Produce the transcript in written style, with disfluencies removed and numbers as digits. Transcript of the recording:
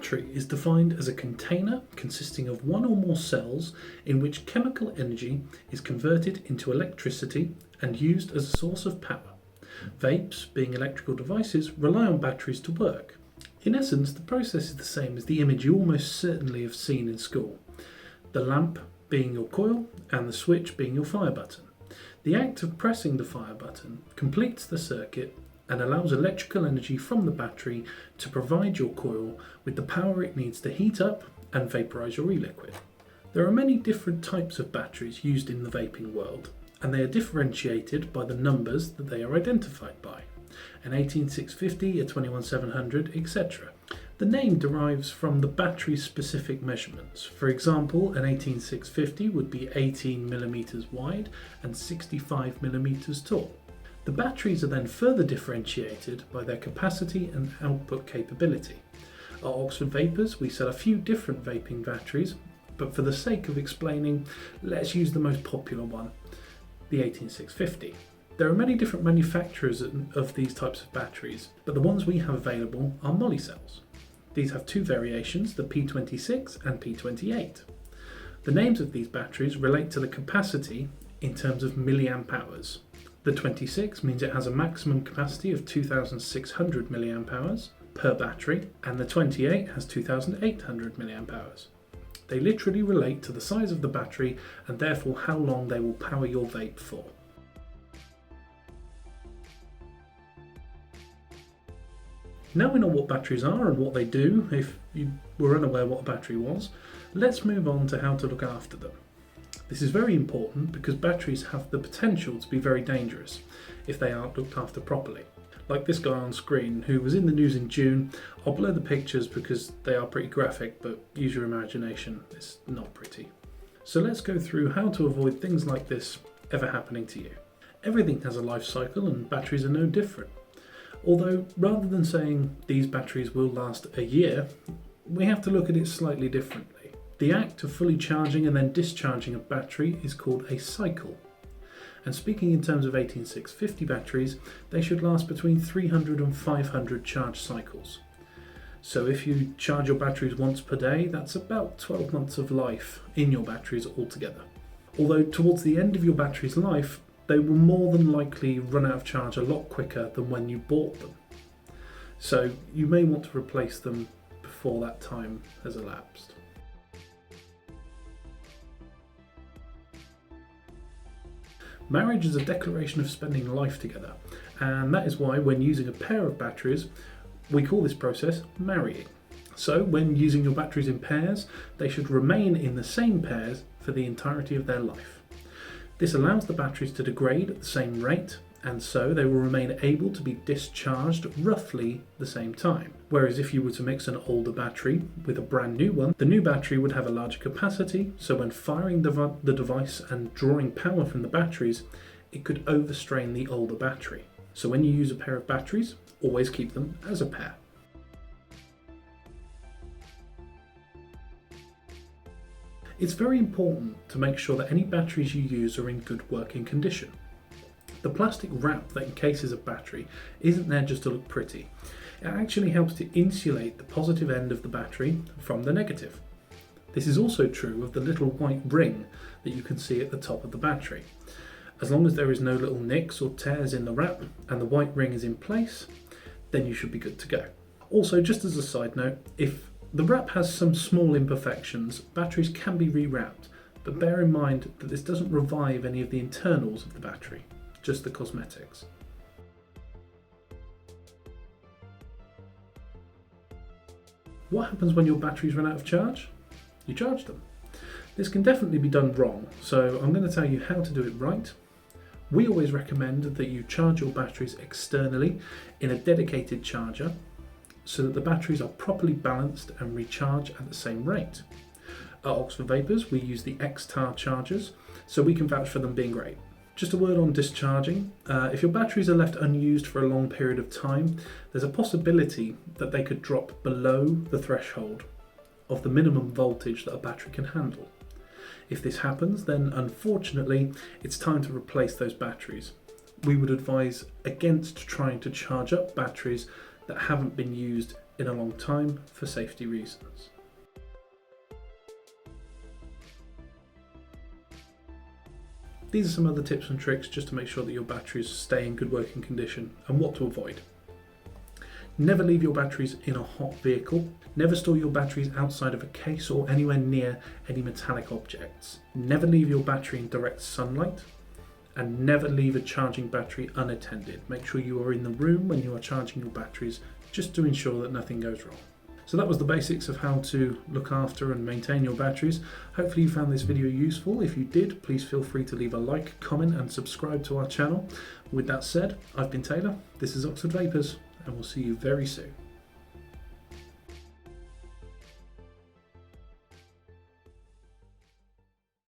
battery is defined as a container consisting of one or more cells in which chemical energy is converted into electricity and used as a source of power. Vapes, being electrical devices, rely on batteries to work. In essence, the process is the same as the image you almost certainly have seen in school. The lamp being your coil and the switch being your fire button. The act of pressing the fire button completes the circuit and allows electrical energy from the battery to provide your coil with the power it needs to heat up and vaporize your e-liquid. There are many different types of batteries used in the vaping world, and they are differentiated by the numbers that they are identified by. An 18650, a 21700, etc. The name derives from the battery's specific measurements. For example, an 18650 would be 18mm wide and 65mm tall. The batteries are then further differentiated by their capacity and output capability. At Oxford Vapers, we sell a few different vaping batteries, but for the sake of explaining, let's use the most popular one, the 18650. There are many different manufacturers of these types of batteries, but the ones we have available are moly cells. These have two variations, the P26 and P28. The names of these batteries relate to the capacity in terms of milliamp hours. The 26 means it has a maximum capacity of 2,600 milliamp hours per battery, and the 28 has 2,800 milliamp hours. They literally relate to the size of the battery and therefore how long they will power your vape for. Now we know what batteries are and what they do, if you were unaware what a battery was, let's move on to how to look after them. This is very important because batteries have the potential to be very dangerous if they aren't looked after properly. Like this guy on screen who was in the news in June. I'll blur the pictures because they are pretty graphic, but use your imagination, it's not pretty. So let's go through how to avoid things like this ever happening to you. Everything has a life cycle and batteries are no different. Although rather than saying these batteries will last a year, we have to look at it slightly differently. The act of fully charging and then discharging a battery is called a cycle. And speaking in terms of 18650 batteries, they should last between 300 and 500 charge cycles. So if you charge your batteries once per day, that's about 12 months of life in your batteries altogether. Although towards the end of your battery's life, they will more than likely run out of charge a lot quicker than when you bought them. So you may want to replace them before that time has elapsed. Marriage is a declaration of spending life together, and that is why when using a pair of batteries, we call this process marrying. So when using your batteries in pairs, they should remain in the same pairs for the entirety of their life. This allows the batteries to degrade at the same rate, and so they will remain able to be discharged roughly the same time. Whereas if you were to mix an older battery with a brand new one, the new battery would have a larger capacity, so when firing the device and drawing power from the batteries, it could overstrain the older battery. So when you use a pair of batteries, always keep them as a pair. It's very important to make sure that any batteries you use are in good working condition. The plastic wrap that encases a battery isn't there just to look pretty. It actually helps to insulate the positive end of the battery from the negative. This is also true of the little white ring that you can see at the top of the battery. As long as there is no little nicks or tears in the wrap and the white ring is in place, then you should be good to go. Also, just as a side note, if the wrap has some small imperfections, batteries can be rewrapped, but bear in mind that this doesn't revive any of the internals of the battery, just the cosmetics. What happens when your batteries run out of charge? You charge them. This can definitely be done wrong, so I'm going to tell you how to do it right. We always recommend that you charge your batteries externally in a dedicated charger so that the batteries are properly balanced and recharge at the same rate. At Oxford Vapers, we use the X-Tar chargers, so we can vouch for them being great. Just a word on discharging. If your batteries are left unused for a long period of time, there's a possibility that they could drop below the threshold of the minimum voltage that a battery can handle. If this happens, then unfortunately, it's time to replace those batteries. We would advise against trying to charge up batteries that haven't been used in a long time for safety reasons. These are some other tips and tricks just to make sure that your batteries stay in good working condition and what to avoid. Never leave your batteries in a hot vehicle. Never store your batteries outside of a case or anywhere near any metallic objects. Never leave your battery in direct sunlight. And never leave a charging battery unattended. Make sure you are in the room when you are charging your batteries just to ensure that nothing goes wrong. So that was the basics of how to look after and maintain your batteries. Hopefully you found this video useful. If you did, please feel free to leave a like, comment and subscribe to our channel. With that said, I've been Taylor, this is Oxford Vapors, and we'll see you very soon.